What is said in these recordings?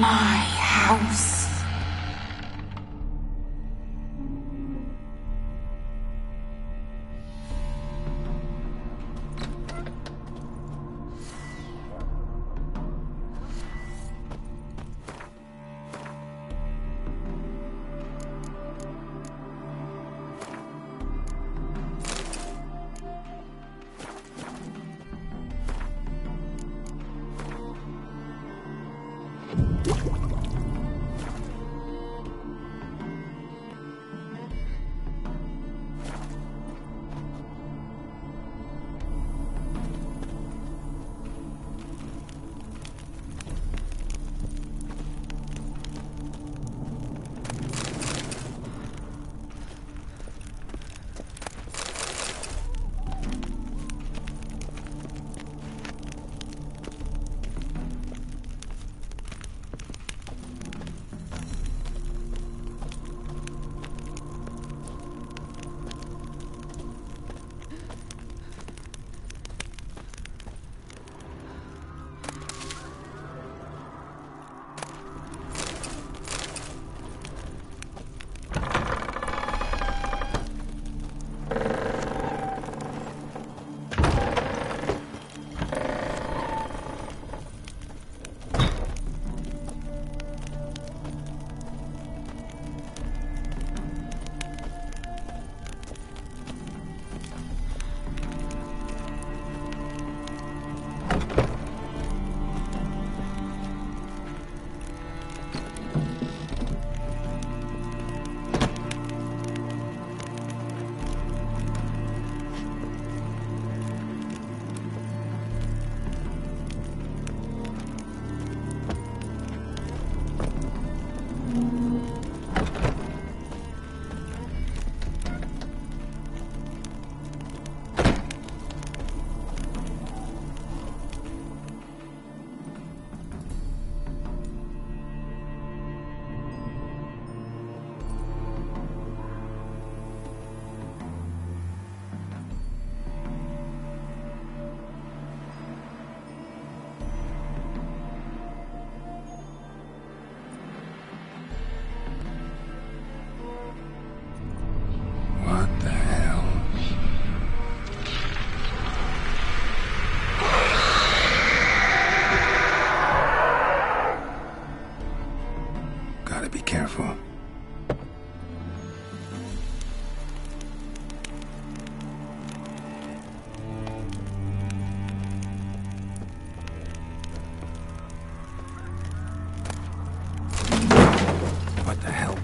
My house.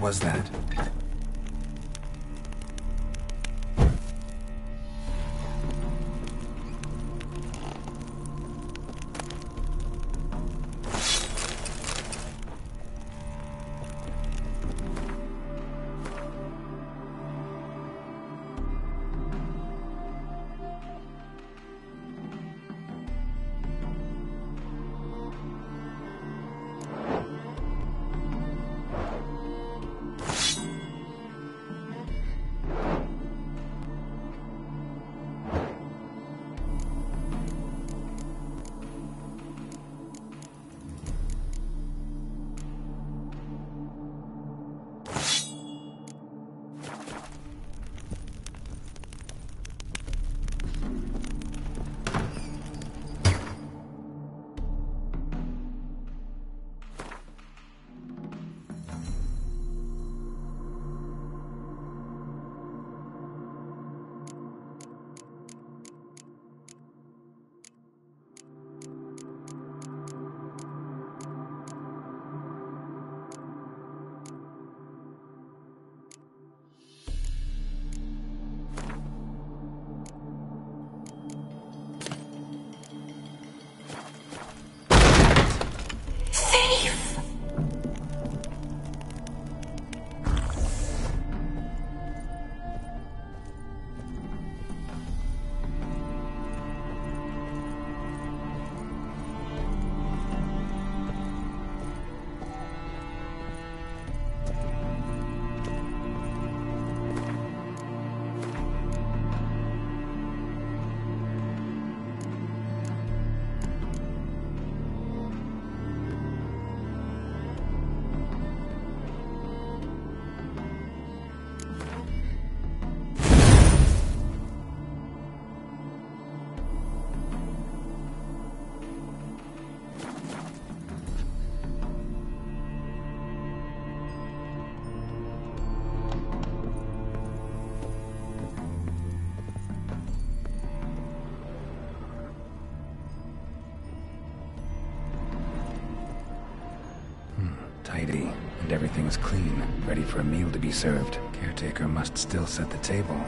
Was that? Tidy, and everything's clean, ready for a meal to be served. Caretaker must still set the table.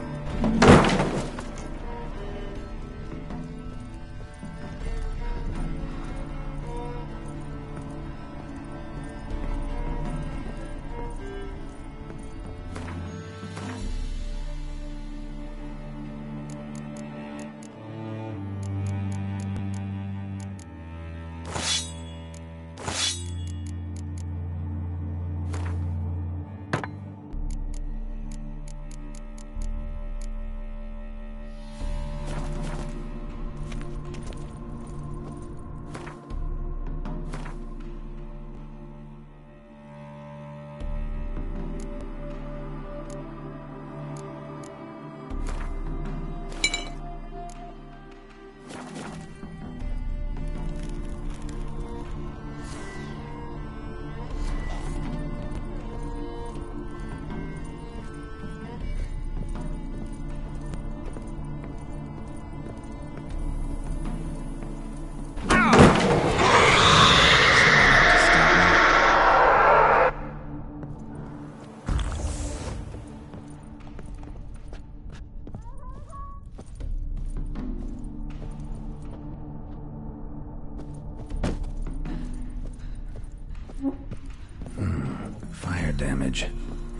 Fire damage.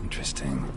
Interesting.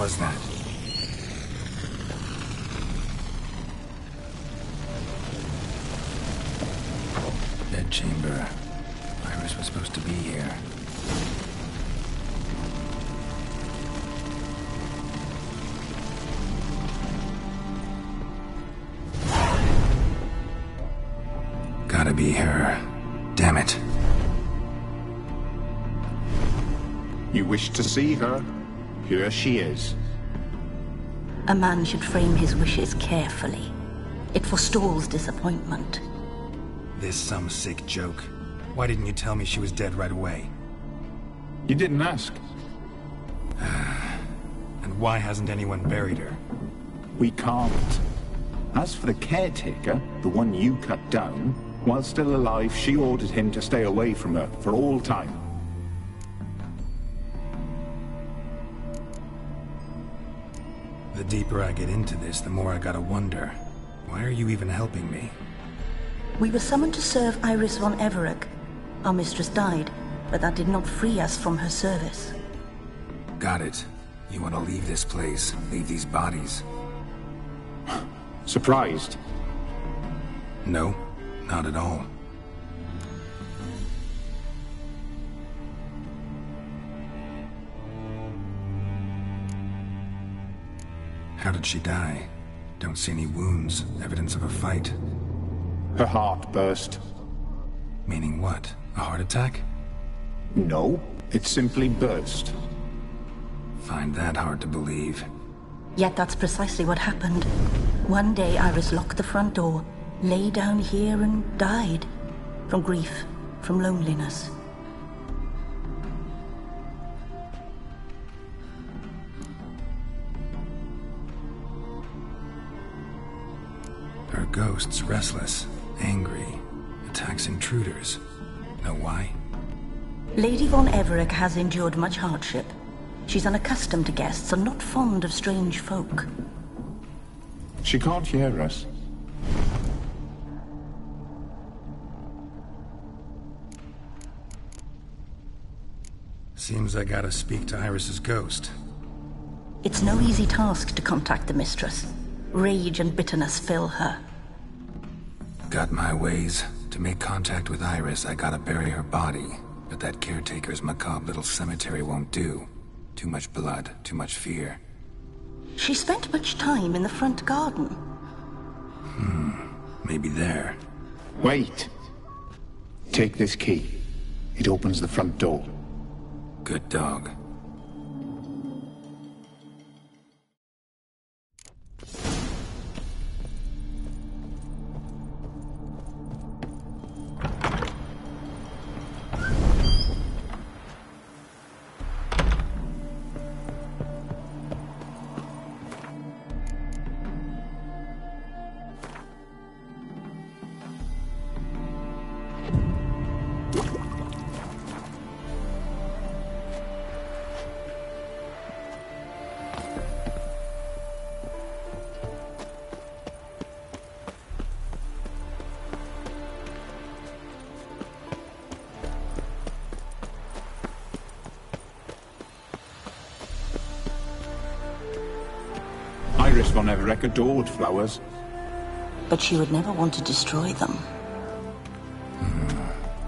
was that? Bed chamber. Iris was supposed to be here. Gotta be her. Damn it. You wish to see her? Here she is. A man should frame his wishes carefully. It forestalls disappointment. This some sick joke. Why didn't you tell me she was dead right away? You didn't ask. And why hasn't anyone buried her? We can't. As for the caretaker, the one you cut down, while still alive, she ordered him to stay away from her for all time. The deeper I get into this, the more I gotta wonder. Why are you even helping me? We were summoned to serve Iris von Everec. Our mistress died, but that did not free us from her service. Got it. You want to leave this place, leave these bodies? Surprised? No, not at all. How did she die? Don't see any wounds, evidence of a fight. Her heart burst. Meaning what? A heart attack? No, it simply burst. Find that hard to believe. Yet that's precisely what happened. One day Iris locked the front door, lay down here and died. From grief, from loneliness. Her ghost's restless, angry, attacks intruders. Know why? Lady von Everec has endured much hardship. She's unaccustomed to guests and not fond of strange folk. She can't hear us. Seems I gotta speak to Iris's ghost. It's no easy task to contact the mistress. Rage and bitterness fill her. Got my ways. To make contact with Iris, I gotta bury her body. But that caretaker's macabre little cemetery won't do. Too much blood, too much fear. She spent much time in the front garden. Maybe there. Wait. Take this key. It opens the front door. Good dog. Iris von Everec adored flowers. But she would never want to destroy them.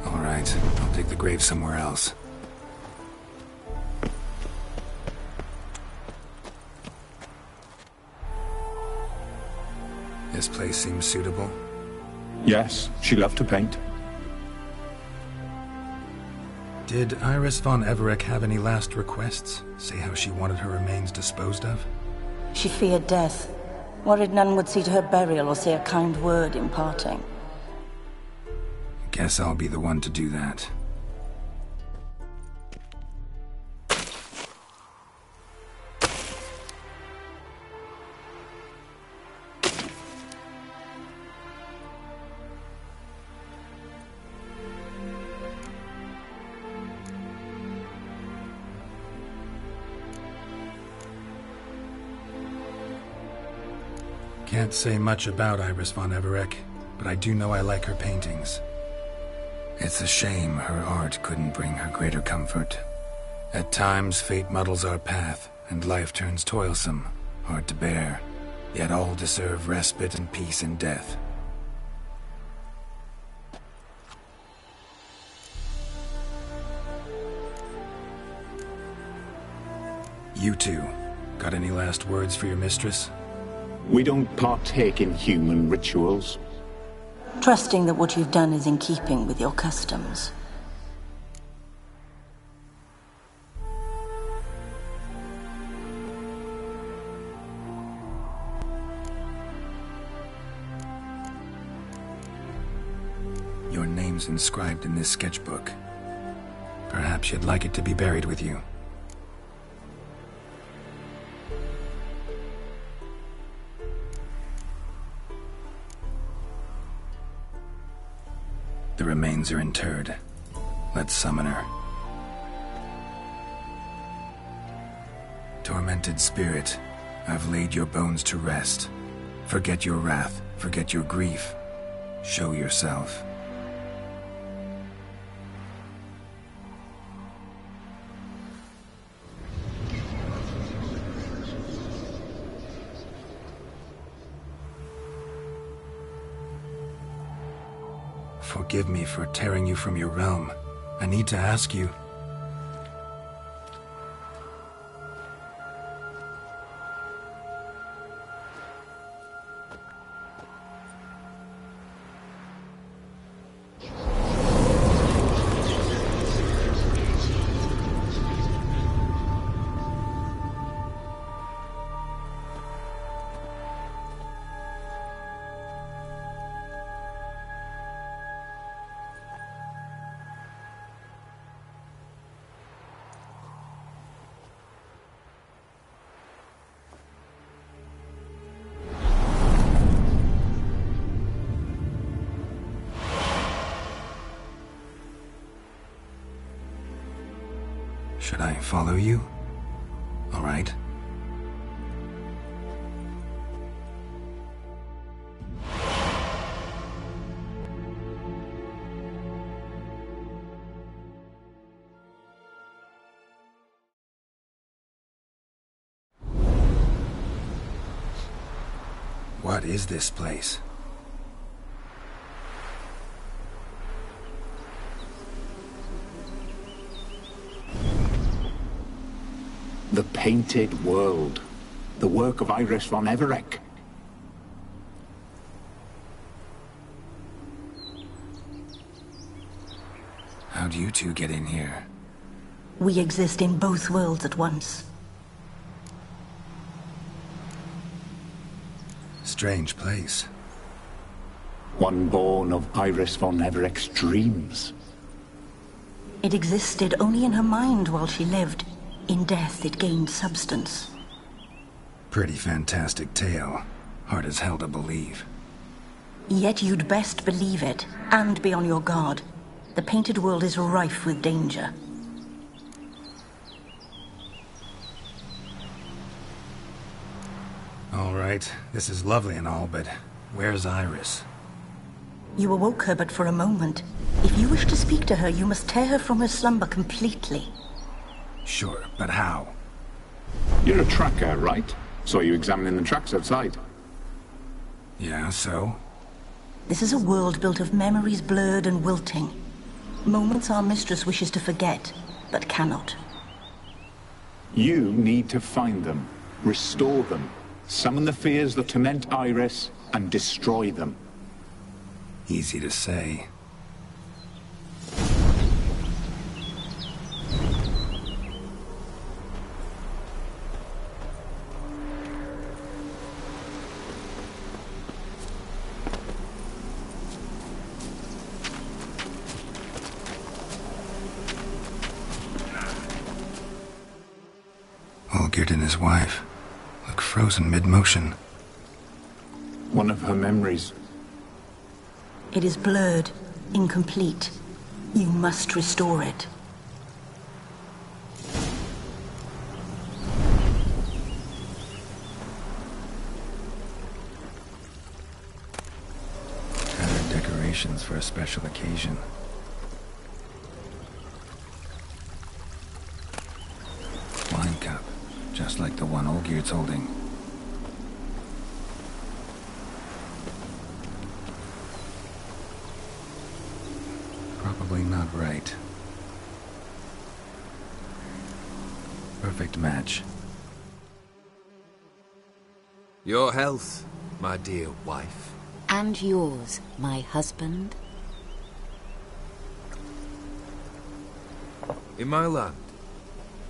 All right, I'll take the grave somewhere else. This place seems suitable. Yes, she loved to paint. Did Iris von Everec have any last requests? Say how she wanted her remains disposed of? She feared death, worried none would see to her burial or say a kind word in parting. Guess I'll be the one to do that. Can't say much about Iris von Everec, but I do know I like her paintings. It's a shame her art couldn't bring her greater comfort. At times, fate muddles our path, and life turns toilsome, hard to bear. Yet all deserve respite and peace in death. You two, got any last words for your mistress? We don't partake in human rituals. Trusting that what you've done is in keeping with your customs. Your name's inscribed in this sketchbook. Perhaps you'd like it to be buried with you. The remains are interred. Let's summon her. Tormented spirit, I've laid your bones to rest. Forget your wrath, forget your grief. Show yourself. Forgive me for tearing you from your realm. I need to ask you. Should I follow you? All right. What is this place? The Painted World. The work of Iris von Everec. How'd you two get in here? We exist in both worlds at once. Strange place. One born of Iris von Everec's dreams. It existed only in her mind while she lived. In death, it gained substance. Pretty fantastic tale. Hard as hell to believe. Yet you'd best believe it, and be on your guard. The Painted World is rife with danger. All right, this is lovely and all, but where's Iris? You awoke her but for a moment. If you wish to speak to her, you must tear her from her slumber completely. Sure, but how? You're a tracker, right? Saw you examining the tracks outside. Yeah, so? This is a world built of memories blurred and wilting. Moments our mistress wishes to forget, but cannot. You need to find them, restore them, summon the fears that torment Iris, and destroy them. Easy to say. Olgerd and his wife look frozen mid-motion. One of her memories. It is blurred, incomplete. You must restore it. Tattered decorations for a special occasion. Wine cup. Just like the one Olgier's holding. Probably not right. Perfect match. Your health, my dear wife. And yours, my husband. In my land,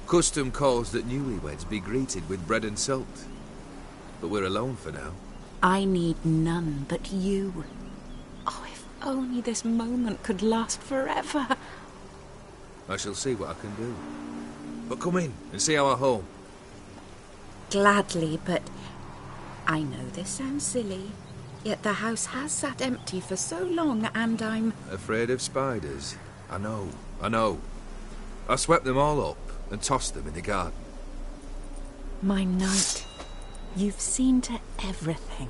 custom calls that newlyweds be greeted with bread and salt. But we're alone for now. I need none but you. Oh, if only this moment could last forever. I shall see what I can do. But come in and see our home. Gladly, but I know this sounds silly, yet the house has sat empty for so long and I'm... Afraid of spiders? I know. I swept them all up and tossed them in the garden. My knight, you've seen to everything.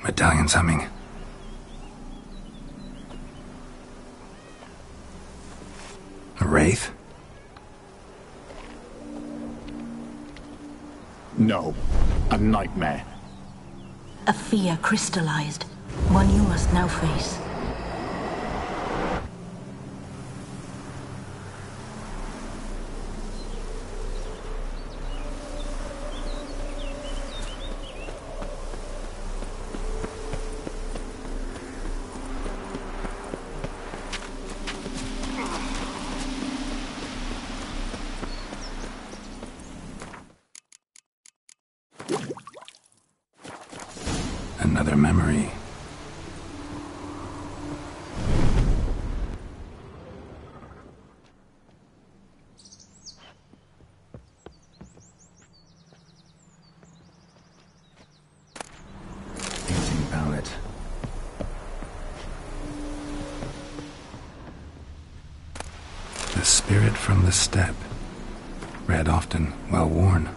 Medallion's humming. A wraith? No, a nightmare. A fear crystallized, one you must now face. Another memory. Painting palette. The spirit from the steppe. Read often, well worn.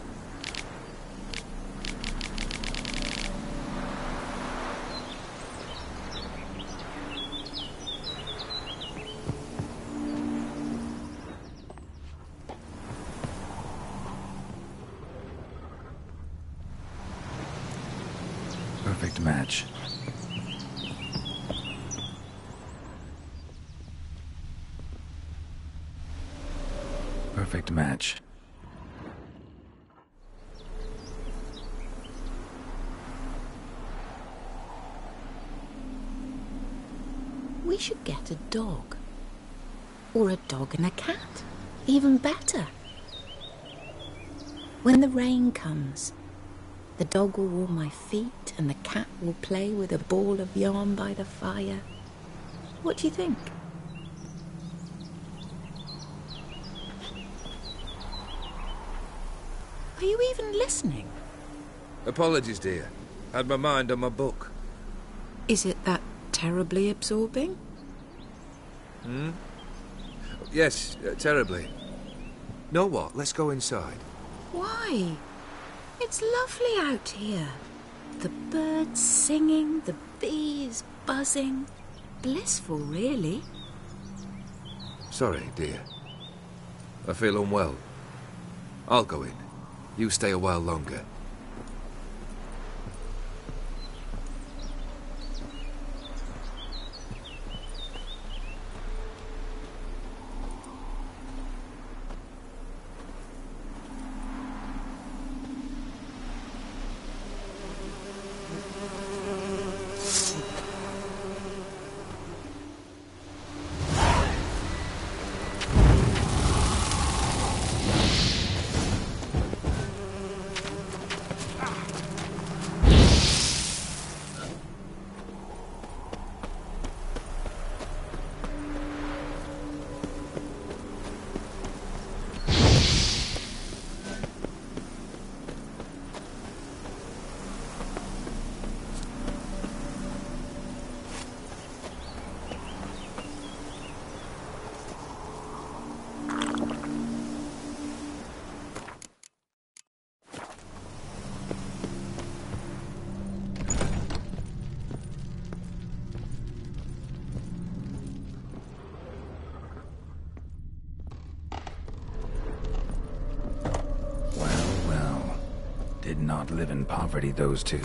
Perfect match. Perfect match. We should get a dog. Or a dog and a cat. Even better. When the rain comes, the dog will warm my feet and the cat will play with a ball of yarn by the fire. What do you think? Are you even listening? Apologies, dear. Had my mind on my book. Is it that terribly absorbing? Yes, terribly. Know what? Let's go inside. Why? It's lovely out here. The birds singing, the bees buzzing. Blissful, really. Sorry, dear. I feel unwell. I'll go in. You stay a while longer. Did not live in poverty, those two.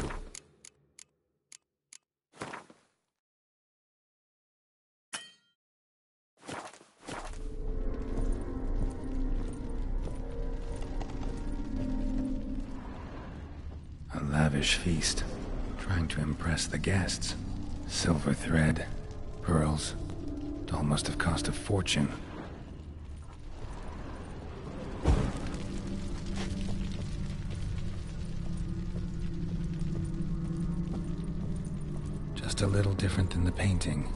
A lavish feast, trying to impress the guests. Silver thread, pearls, it all must have cost a fortune. Just a little different than the painting.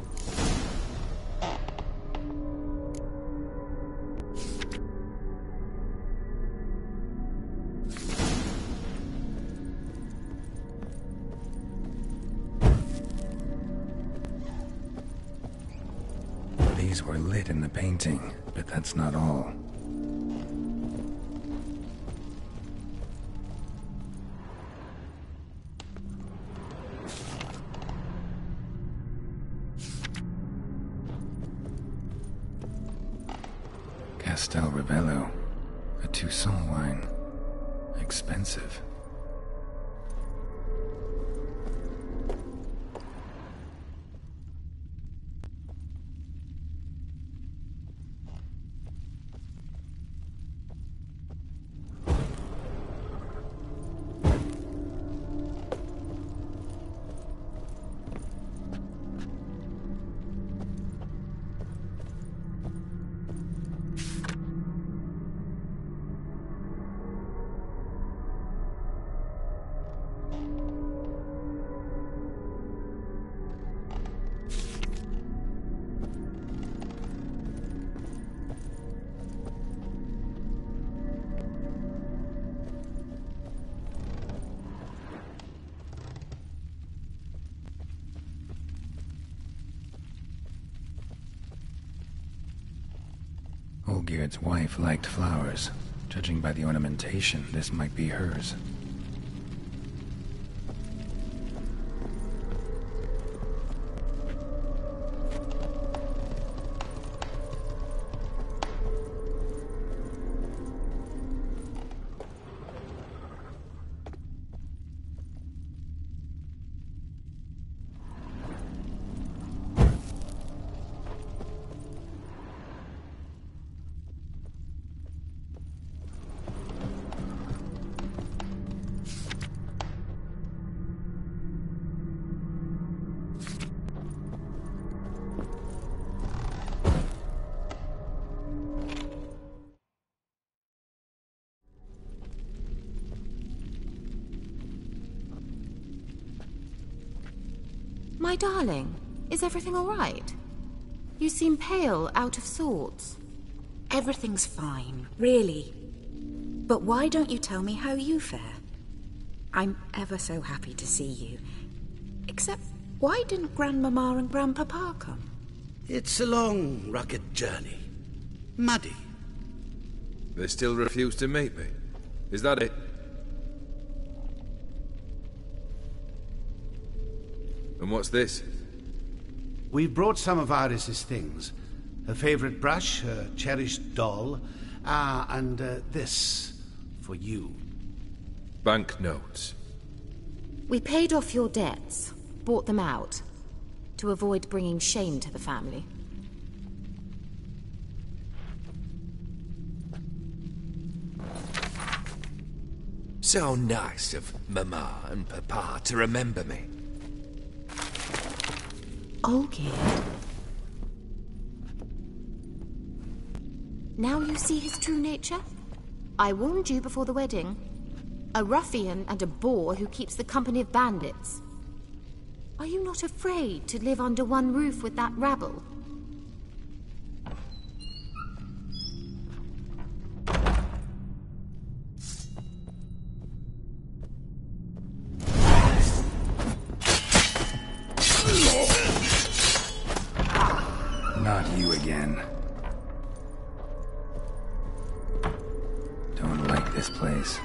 These were lit in the painting, but that's not all. Castel Ravello, a Toussaint wine. Expensive. Olgierd's wife liked flowers. Judging by the ornamentation, this might be hers. My darling, is everything all right? You seem pale, out of sorts. Everything's fine, really. But why don't you tell me how you fare? I'm ever so happy to see you. Except, why didn't Grandmama and Grandpapa come? It's a long, rugged journey. Muddy. They still refuse to meet me. Is that it? And what's this? We've brought some of Iris's things. Her favorite brush, her cherished doll, and this for you. Banknotes. We paid off your debts, bought them out, to avoid bringing shame to the family. So nice of Mama and Papa to remember me. Olgierd. Now you see his true nature? I warned you before the wedding. A ruffian and a boor who keeps the company of bandits. Are you not afraid to live under one roof with that rabble? Not you again. Don't like this place.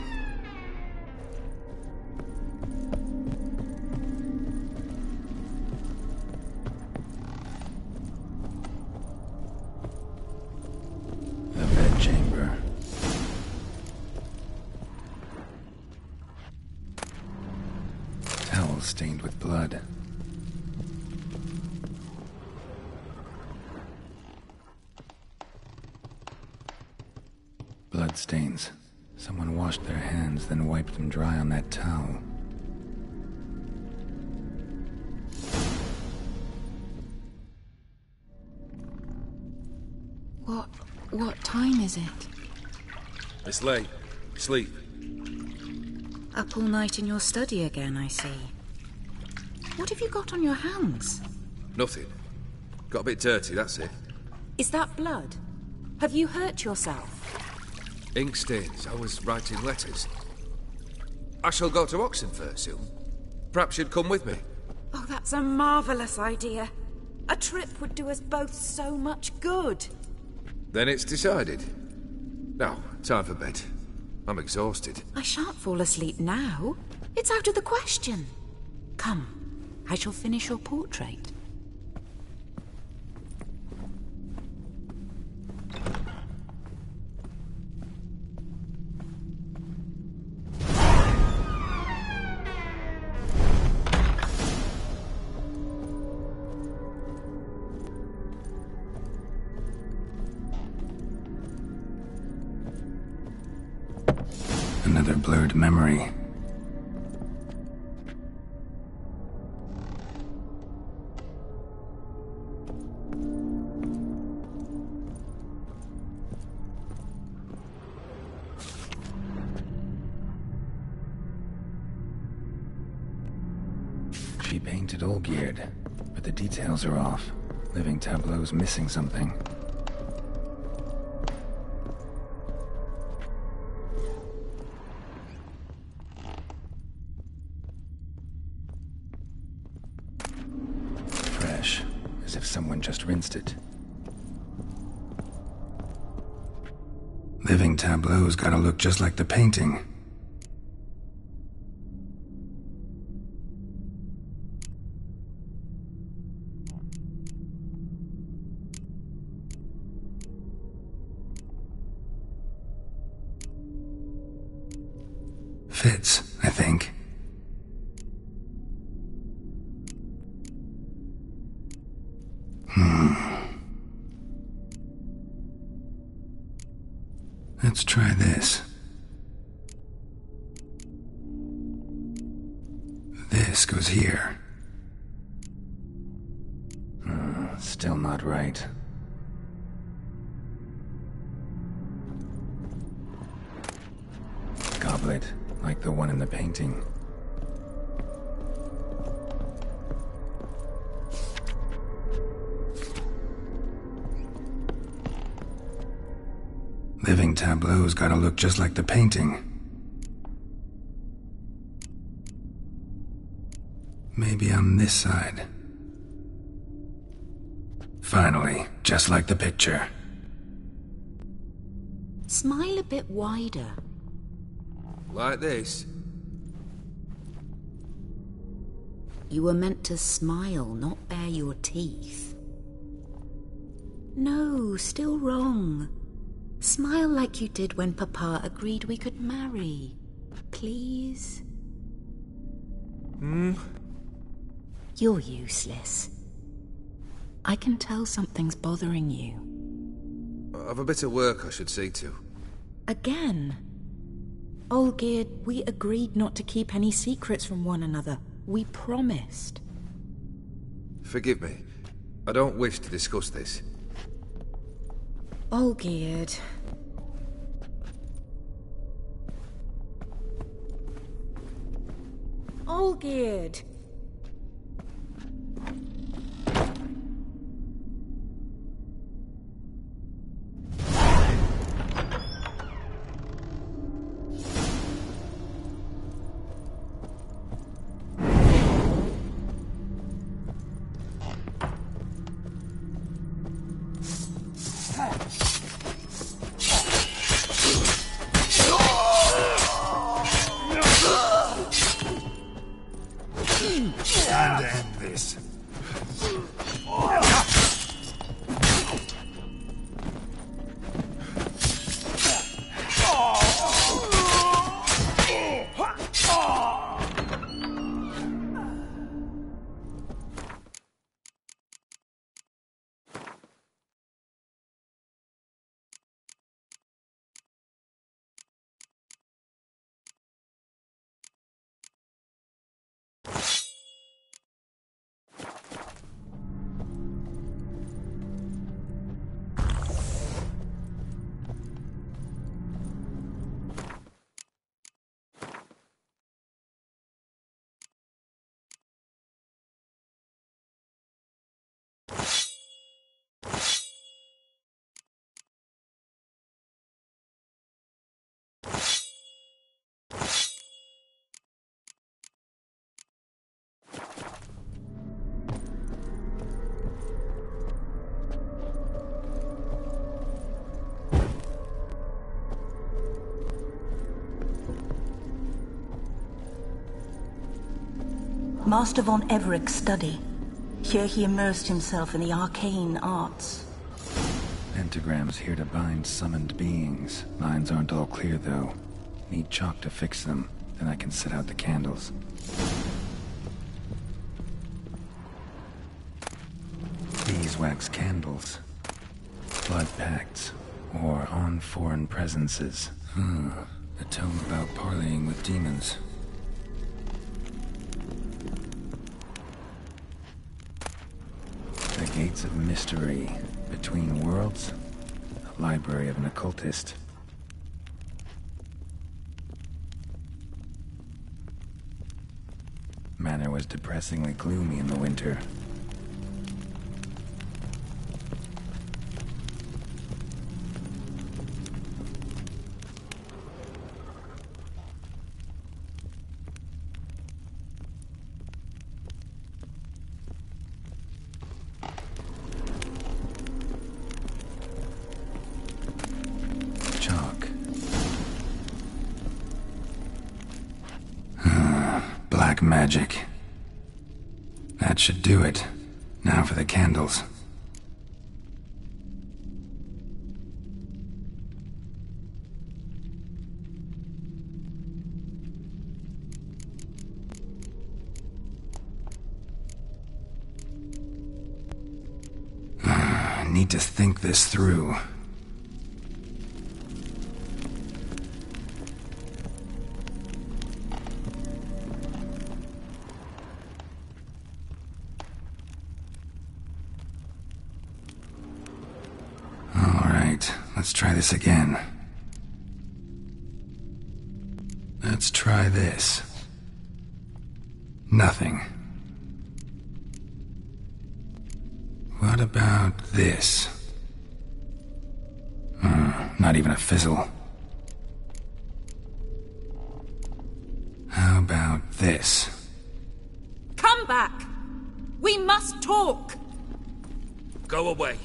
A bedchamber. Towel stained with blood. Bloodstains. Someone washed their hands, then wiped them dry on that towel. What time is it? It's late. Sleep. Up all night in your study again, I see. What have you got on your hands? Nothing. Got a bit dirty, that's it. Is that blood? Have you hurt yourself? Ink stains. I was writing letters. I shall go to Oxenfurt soon. Perhaps you'd come with me. Oh, that's a marvellous idea. A trip would do us both so much good. Then it's decided. Now, time for bed. I'm exhausted. I shan't fall asleep now. It's out of the question. Come, I shall finish your portrait. Another blurred memory. She painted Olgierd, but the details are off. Living tableau's missing something. Fresh, as if someone just rinsed it. Living tableau's gotta look just like the painting. Fits, I think. Let's try this. This goes here. Still not right. Goblet, like the one in the painting. Living tableau. tableau's gotta look just like the painting. Maybe on this side. Finally, just like the picture. Smile a bit wider. Like this? You were meant to smile, not bare your teeth. No, still wrong. Smile like you did when Papa agreed we could marry. Please? You're useless. I can tell something's bothering you. I've a bit of work I should see to. Again. Olgierd, we agreed not to keep any secrets from one another. We promised. Forgive me. I don't wish to discuss this. Olgierd. Olgierd! Time to end this. Master von Everec's study. Here he immersed himself in the arcane arts. Pentagrams here to bind summoned beings. Lines aren't all clear, though. Need chalk to fix them. Then I can set out the candles. Beeswax candles. Blood pacts. Or on foreign presences. A tome about parleying with demons. The Gates of Mystery. Between Worlds. The library of an occultist. Manor was depressingly gloomy in the winter. Black magic. That should do it. Now for the candles. I need to think this through. Let's try this again. Let's try this. Nothing. What about this? Not even a fizzle. about this? Come back! We must talk! Go away.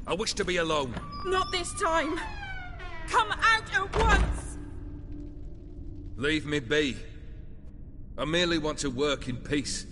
I wish to be alone. Not this time! Come out at once! Leave me be. I merely want to work in peace.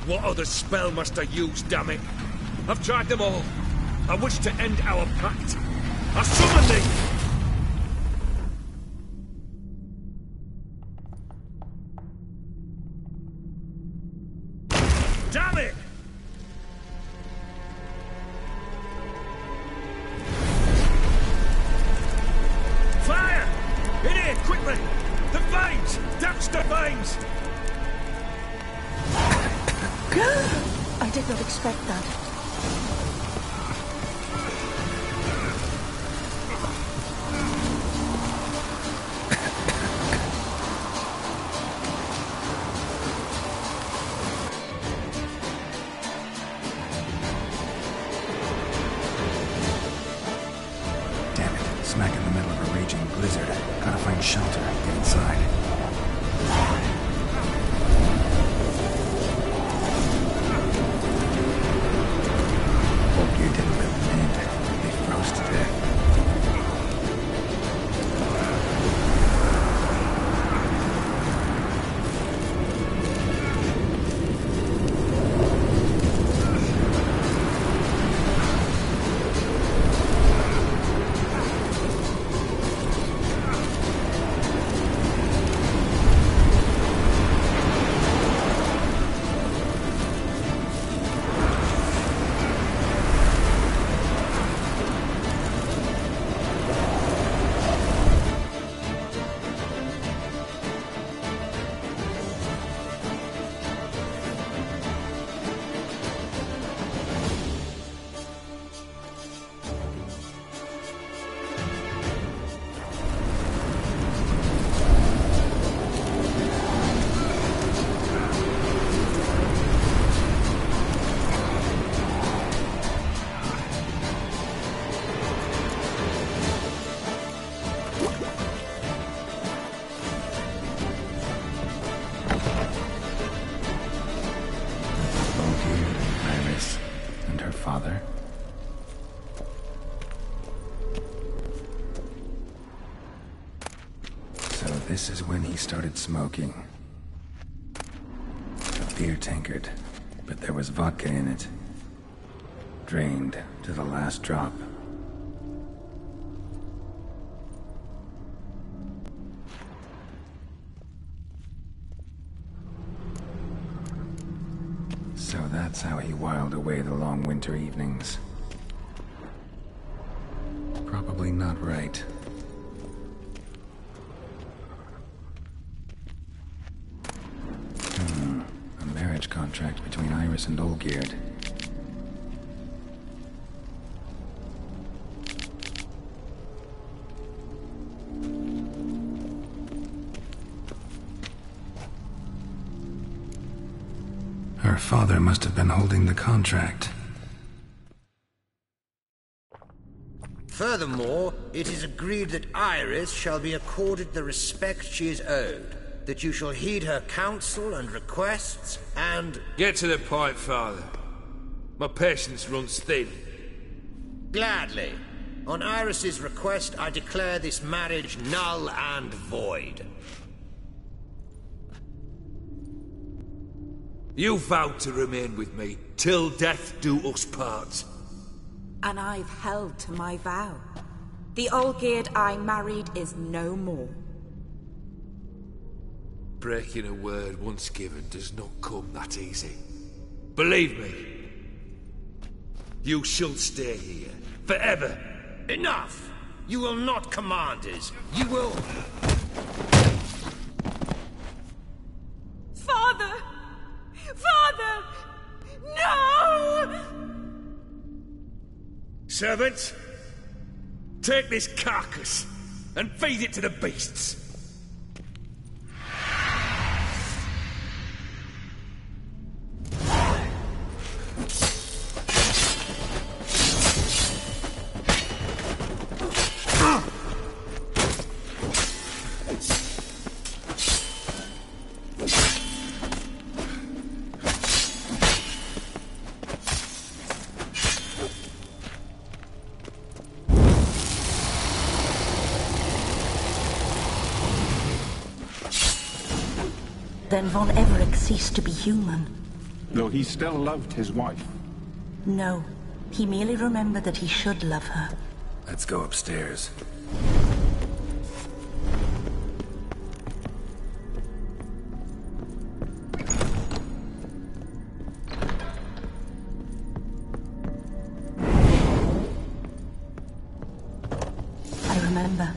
What other spell must I use, damn it? I've tried them all. I wish to end our pact. I summon thee! Damn it! Fire! In here, quickly! The veins! Damage the veins! I did not expect that. Damn it, smack in the middle of a raging blizzard. Gotta find shelter, get inside. This is when he started smoking. A beer tankard, but there was vodka in it. Drained to the last drop. So that's how he whiled away the long winter evenings. Probably not right. A marriage contract between Iris and Olgierd. Her father must have been holding the contract. Furthermore, it is agreed that Iris shall be accorded the respect she is owed, that you shall heed her counsel and requests, and... Get to the point, Father. My patience runs thin. Gladly. On Iris's request, I declare this marriage null and void. You vowed to remain with me till death do us part. And I've held to my vow. The Olgierd I married is no more. Breaking a word once given does not come that easy. Believe me. You shall stay here, forever. Enough! You will not command us. You will... Father! Father! No! Servants, take this carcass and feed it to the beasts. Then von Everec ceased to be human. Though he still loved his wife. No, he merely remembered that he should love her. Let's go upstairs. I remember.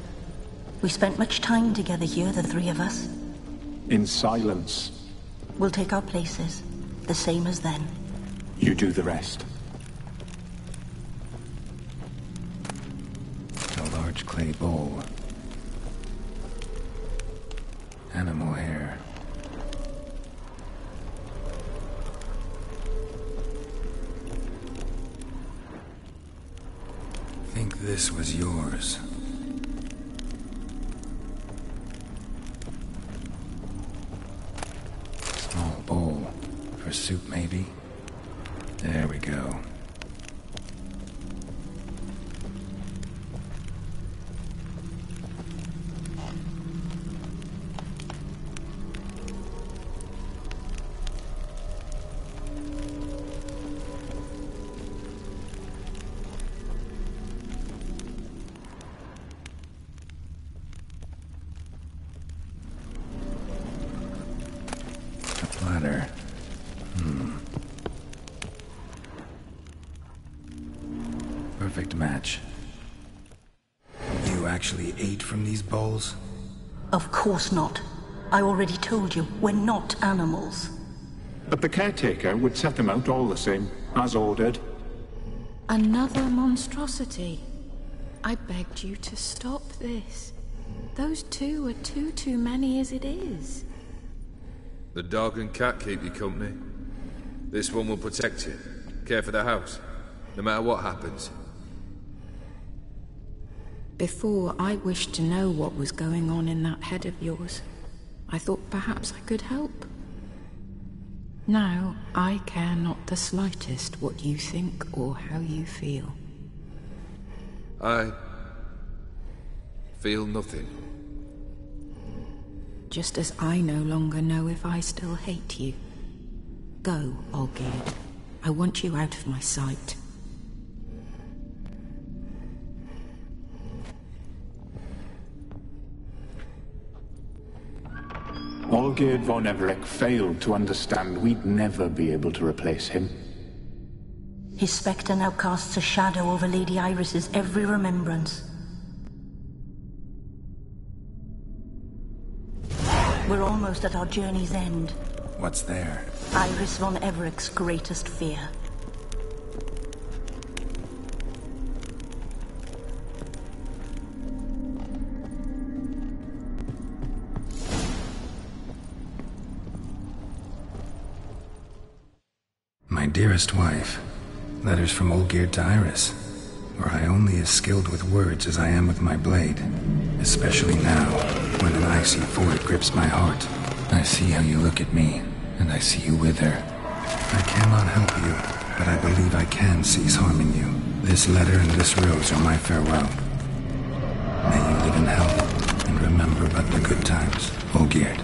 We spent much time together here, the three of us. In silence. We'll take our places, the same as then. You do the rest. A large clay bowl. Animal hair. Think this was yours. Small bowl. For soup, maybe? There we go. Platter. Perfect match. You actually ate from these bowls? Of course not. I already told you, we're not animals. But the caretaker would set them out all the same, as ordered. Another monstrosity. I begged you to stop this. Those two are too many as it is. The dog and cat keep you company. This one will protect you, care for the house, no matter what happens. Before, I wished to know what was going on in that head of yours. I thought perhaps I could help. Now, I care not the slightest what you think or how you feel. I feel nothing. Just as I no longer know if I still hate you. Go, Olgierd. I want you out of my sight. Olgierd von Everec failed to understand we'd never be able to replace him. His spectre now casts a shadow over Lady Iris's every remembrance. We're almost at our journey's end. What's there? Iris von Everec's greatest fear. My dearest wife. Letters from Olgierd to Iris. Were I only as skilled with words as I am with my blade. Especially now, when an icy void grips my heart. I see how you look at me, and I see you wither. I cannot help you, but I believe I can cease harming you. This letter and this rose are my farewell. May you live in health, and remember but the good times, Olgierd.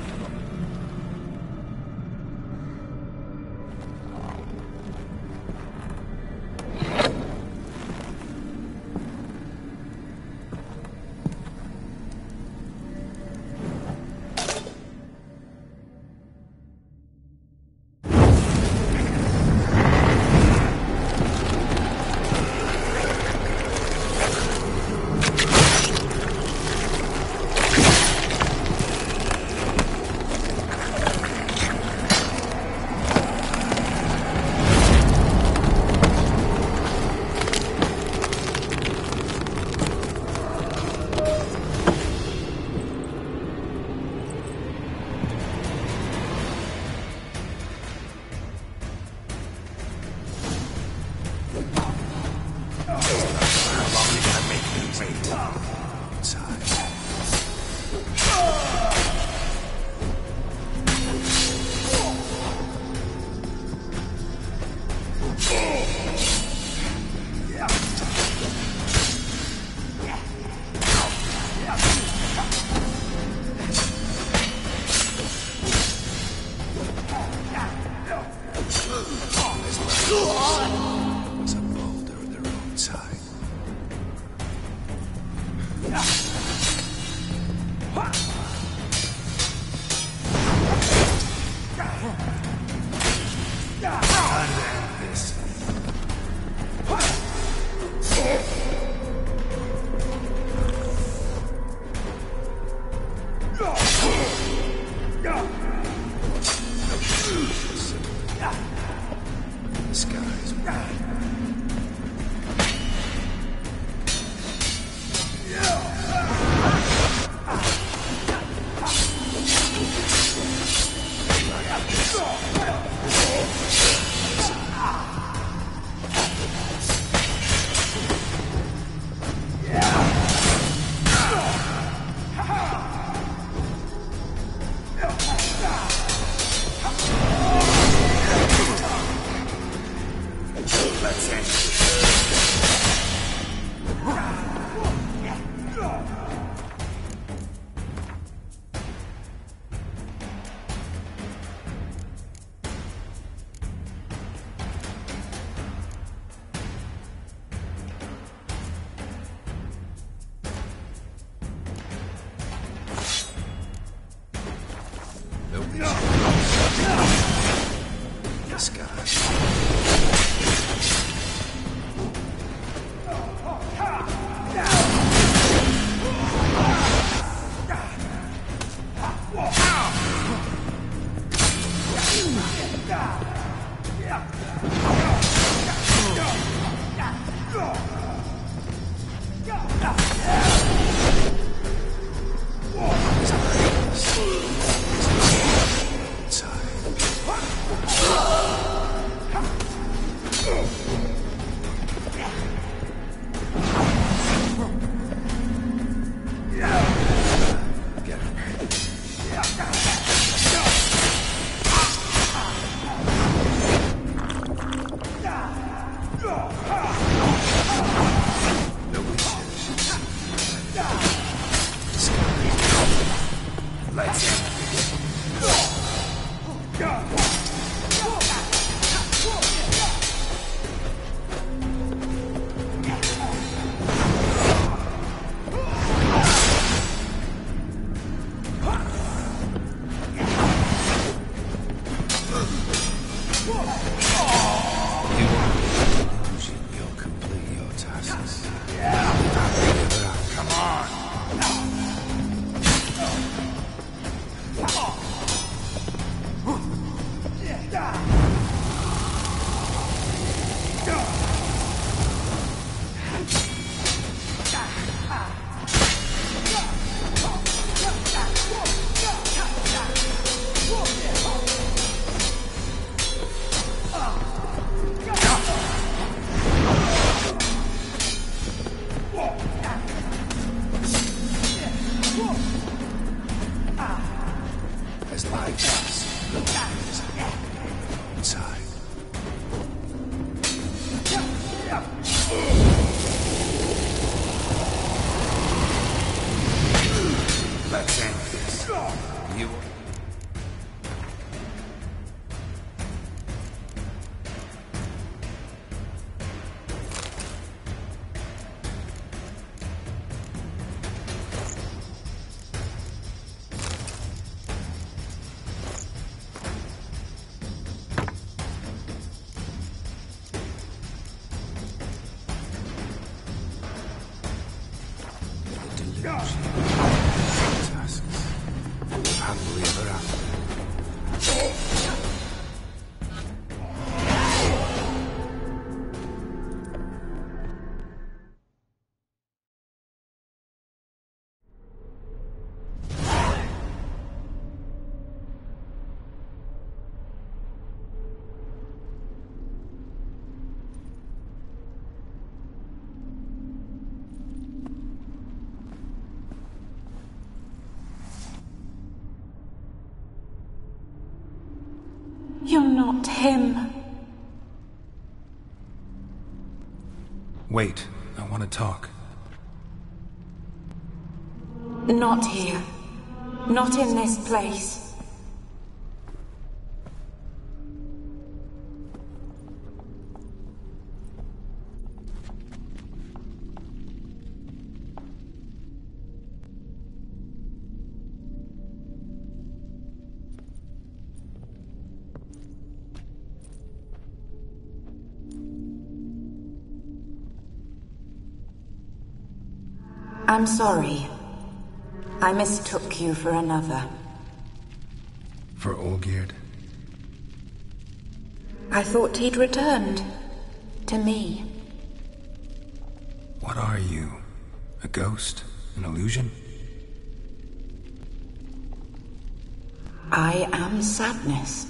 Was a boulder at the roadside. This guy's mad. This guy. You're not him. Wait, I want to talk. Not here. Not in this place. I'm sorry. I mistook you for another. For Olgierd? I thought he'd returned. To me. What are you? A ghost? An illusion? I am sadness.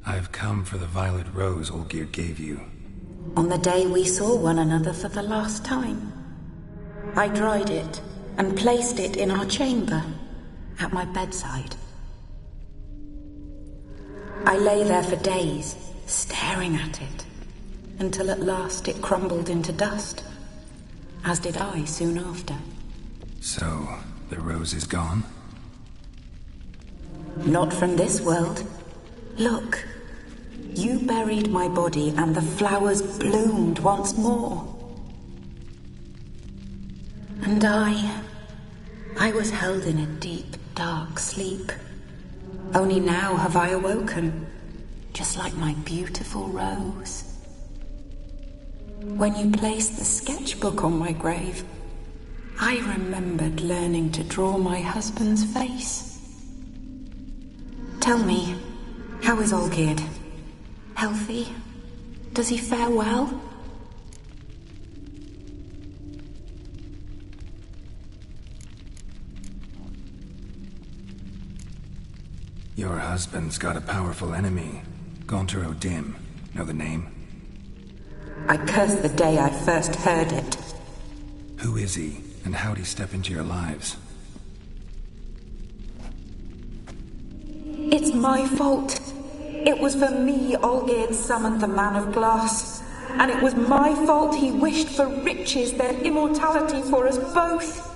I've come for the violet rose Olgierd gave you. On the day we saw one another for the last time, I dried it and placed it in our chamber, at my bedside. I lay there for days, staring at it, until at last it crumbled into dust, as did I soon after. So, the rose is gone? Not from this world. Look, you buried my body and the flowers bloomed once more. And I was held in a deep, dark sleep. Only now have I awoken, just like my beautiful rose. When you placed the sketchbook on my grave, I remembered learning to draw my husband's face. Tell me, how is Olgierd? Healthy? Does he fare well? Your husband's got a powerful enemy. Gaunter O'Dim. Know the name? I cursed the day I first heard it. Who is he, and how'd he step into your lives? It's my fault. It was for me Olgierd summoned the Man of Glass. And it was my fault he wished for riches, their immortality for us both.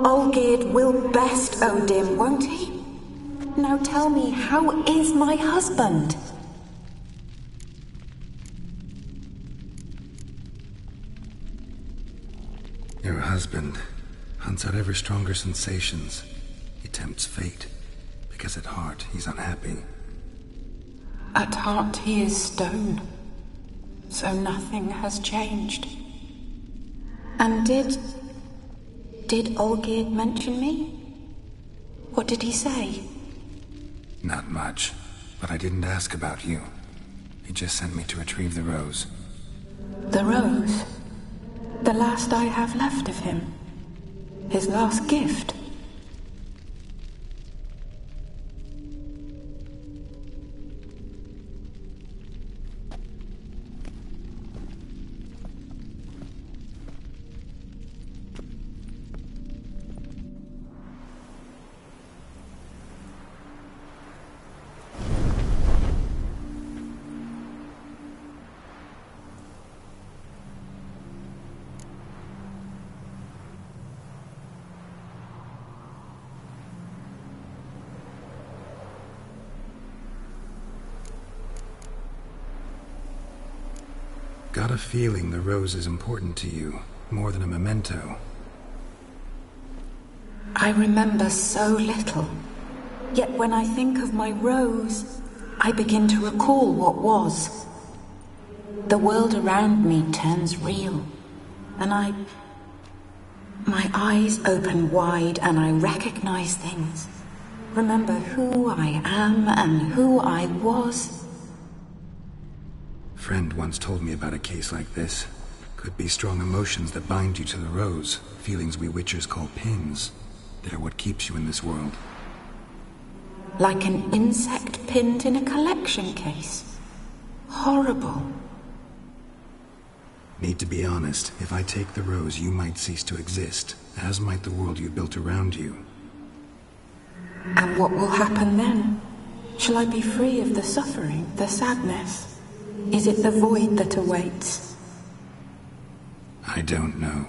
Olgierd will best O'Dim, won't he? Now tell me, how is my husband? Your husband hunts out ever stronger sensations. He tempts fate, because at heart he's unhappy. At heart he is stone, so nothing has changed. And did Olgierd mention me? What did he say? Not much, but I didn't ask about you. He just sent me to retrieve the rose. The rose? The last I have left of him? His last gift? Got a feeling the rose is important to you, more than a memento. I remember so little. Yet when I think of my rose, I begin to recall what was. The world around me turns real, and my eyes open wide and I recognize things. Remember who I am and who I was. Friend once told me about a case like this. Could be strong emotions that bind you to the rose, feelings we witchers call pins. They're what keeps you in this world. Like an insect pinned in a collection case. Horrible. Need to be honest, if I take the rose, you might cease to exist, as might the world you built around you. And what will happen then? Shall I be free of the suffering, the sadness? Is it the void that awaits? I don't know.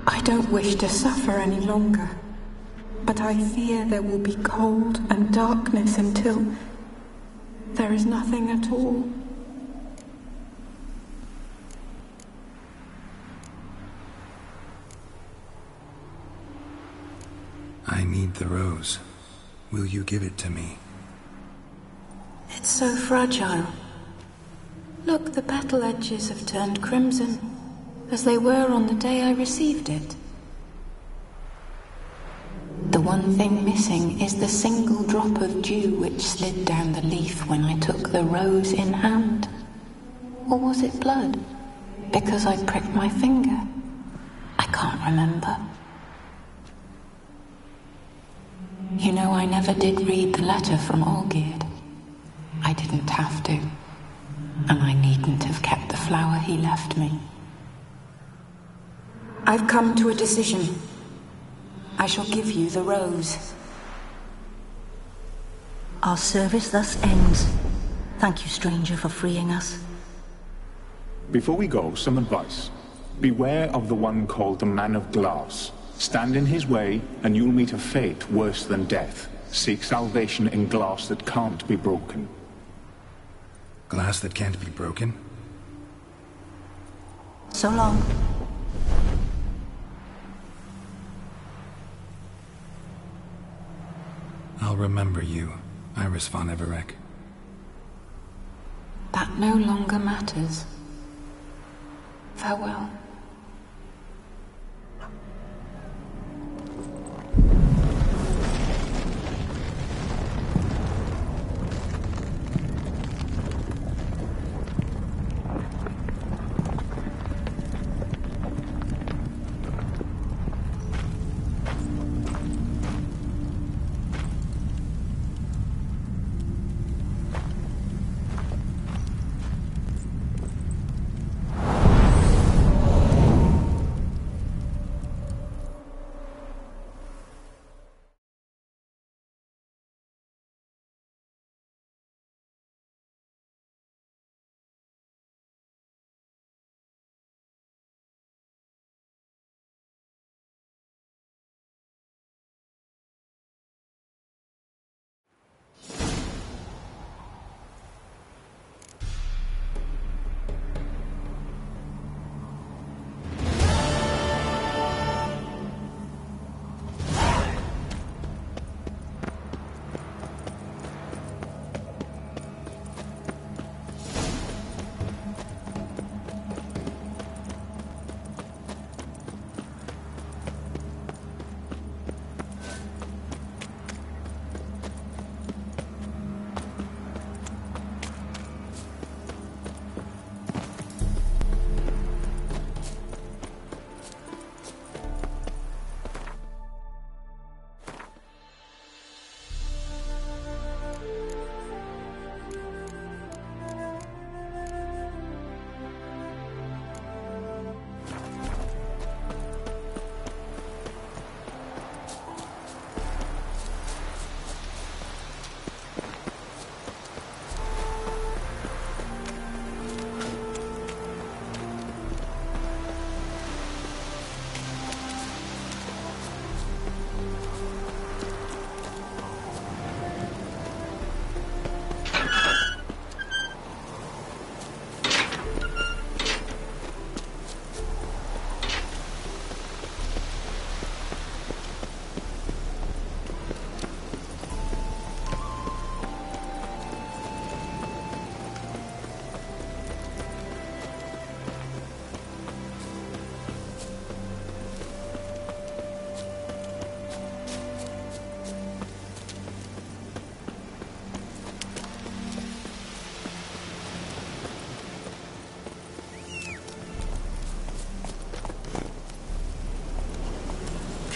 I don't wish to suffer any longer, but I fear there will be cold and darkness until there is nothing at all. need the rose. Will you give it to me? It's so fragile. Look, the petal edges have turned crimson, as they were on the day I received it. The one thing missing is the single drop of dew which slid down the leaf when I took the rose in hand. Or was it blood? Because I pricked my finger? I can't remember. You know, I never did read the letter from Olgierd. I didn't have to. And I needn't have kept the flower he left me. I've come to a decision. I shall give you the rose. Our service thus ends. Thank you, stranger, for freeing us. Before we go, some advice. Beware of the one called the Man of Glass. Stand in his way, and you'll meet a fate worse than death. Seek salvation in glass that can't be broken. Glass that can't be broken? So long. I'll remember you, Iris von Everec. That no longer matters. Farewell.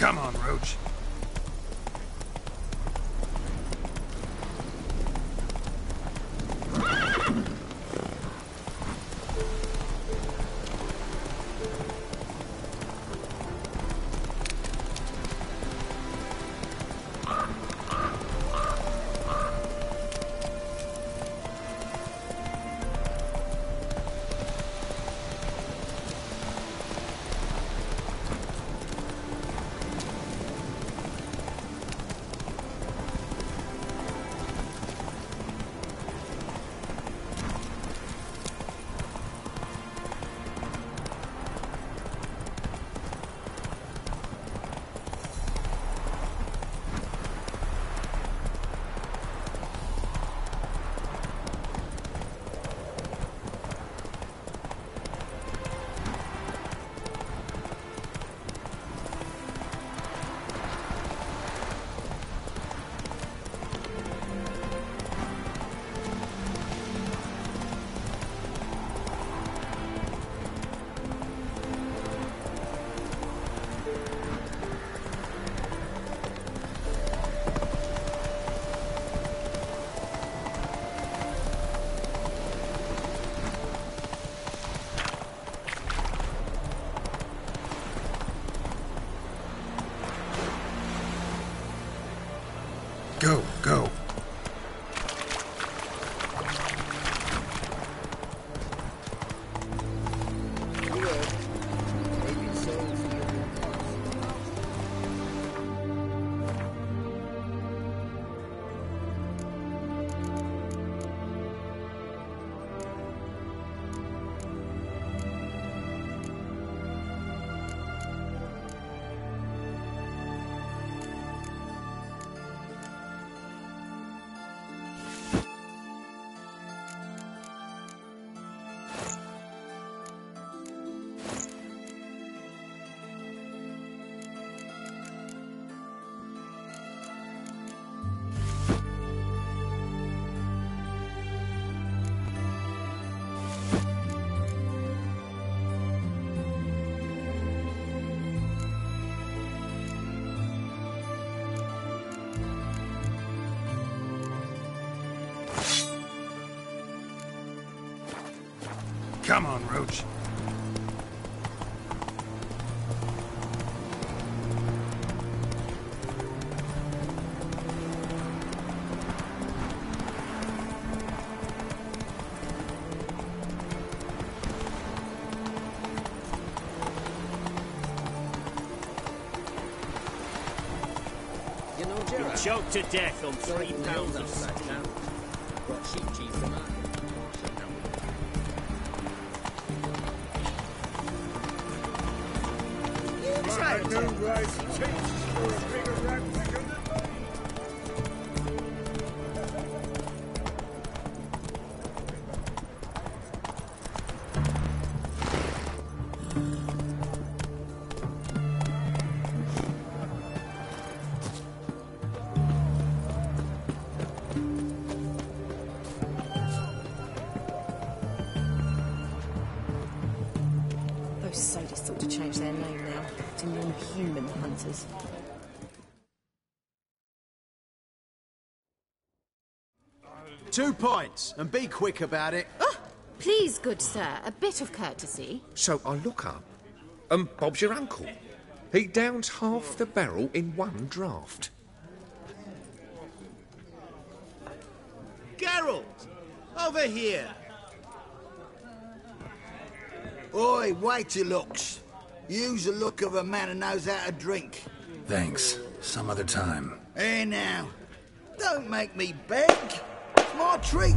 Come on, Roach. Come on, Roach. You know, Geralt, Choked to death on 3 pounds of that town. Brought sheep cheese to market. You try to tell Those sadists ought to change their name now to non-human hunters. Two points, and be quick about it. Oh, please, good sir, a bit of courtesy. So I look up, and Bob's your uncle. He downs half the barrel in one draught. Geralt! Over here! Oi, wait your looks. Use the look of a man who knows how to drink. Thanks. Some other time. Here now. Don't make me beg. It's my treat.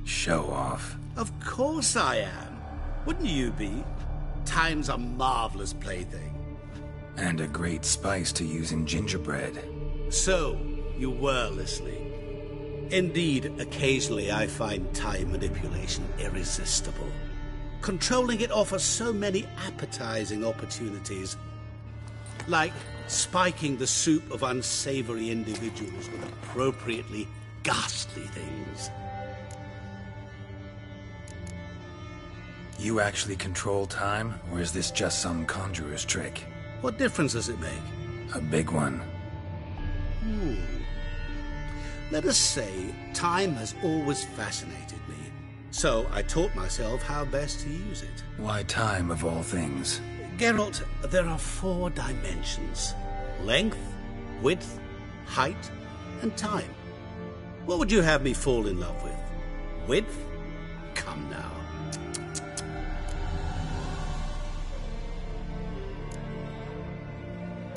Show off. Of course I am. Wouldn't you be? Time's a marvelous plaything. And a great spice to use in gingerbread. So, you were listening. Indeed, occasionally I find time manipulation irresistible. Controlling it offers so many appetizing opportunities. Like spiking the soup of unsavory individuals with appropriately ghastly things. You actually control time, or is this just some conjurer's trick? What difference does it make? A big one. Let us say time has always fascinated me. So I taught myself how best to use it. Why time, of all things? Geralt, there are 4 dimensions. Length, width, height, and time. What would you have me fall in love with? Width? Come now.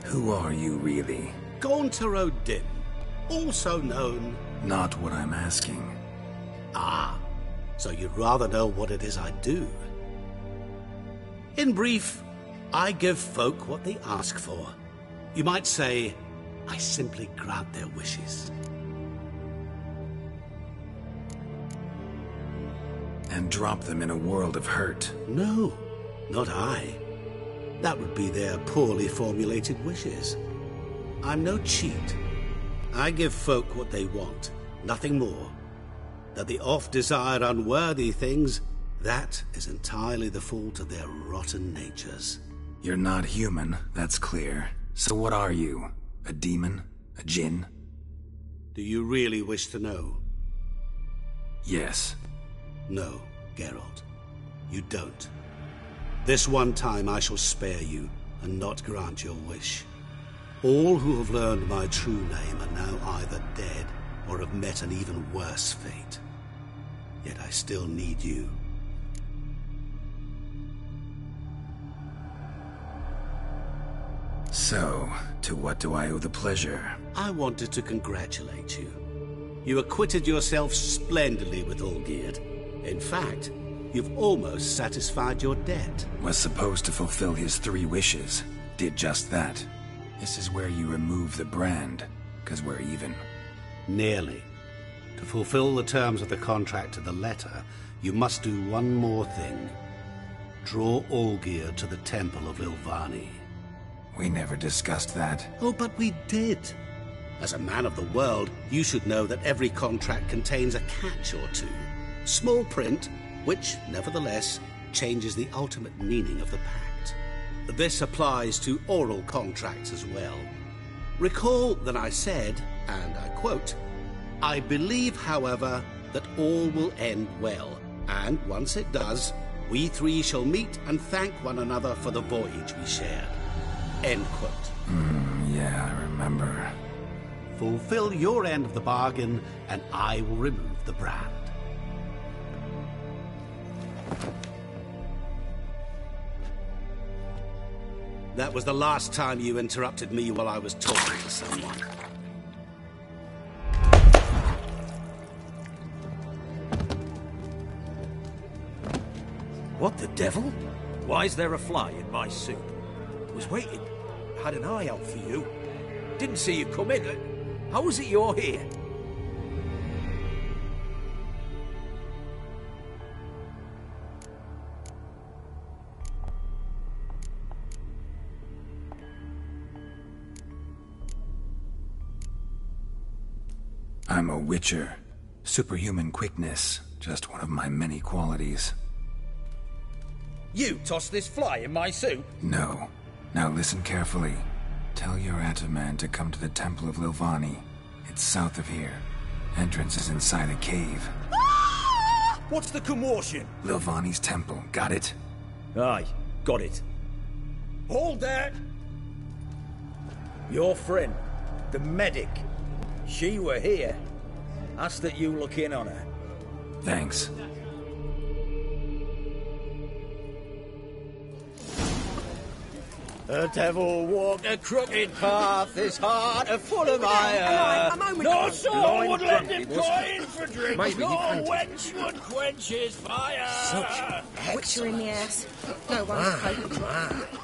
Who are you, really? Gauntero Dim, also known... Not what I'm asking. Ah, so you'd rather know what it is I do. In brief, I give folk what they ask for. You might say, I simply grant their wishes. And drop them in a world of hurt. No, not I. That would be their poorly formulated wishes. I'm no cheat. I give folk what they want, nothing more. That they oft desire unworthy things, that is entirely the fault of their rotten natures. You're not human, that's clear. So what are you? A demon? A djinn? Do you really wish to know? Yes. No, Geralt. You don't. This one time I shall spare you, and not grant your wish. All who have learned my true name are now either dead, or have met an even worse fate. Yet I still need you. So, to what do I owe the pleasure? I wanted to congratulate you. You acquitted yourself splendidly with Olgierd. In fact, you've almost satisfied your debt. Was supposed to fulfill his 3 wishes. Did just that. This is where you remove the brand, 'cause we're even. Nearly. To fulfill the terms of the contract to the letter, you must do one more thing. Draw Olgierd to the Temple of Lilvani. We never discussed that. Oh, but we did. As a man of the world, you should know that every contract contains a catch or two. Small print, which, nevertheless, changes the ultimate meaning of the pact. This applies to oral contracts as well. Recall that I said, and I quote, "I believe, however, that all will end well, and once it does, we three shall meet and thank one another for the voyage we shared." End quote. Yeah, I remember. Fulfill your end of the bargain, and I will remove the brand. That was the last time you interrupted me while I was talking to someone. What the devil? Why is there a fly in my soup? Was waiting. Had an eye out for you. Didn't see you come in. How is it you're here? I'm a witcher. Superhuman quickness, just one of my many qualities. You tossed this fly in my soup? No. Now listen carefully. Tell your Ataman to come to the Temple of Lilvani. It's south of here. Entrance is inside a cave. What's the commotion? Lilvani's temple, got it? Aye, got it. Hold there! Your friend, the medic, she were here. Ask that you look in on her. Thanks. The devil walked a crooked path, his heart a full of iron. No soul would let him coin for drink, no wench would quench his fire. Witcher in the ass. No one's poking.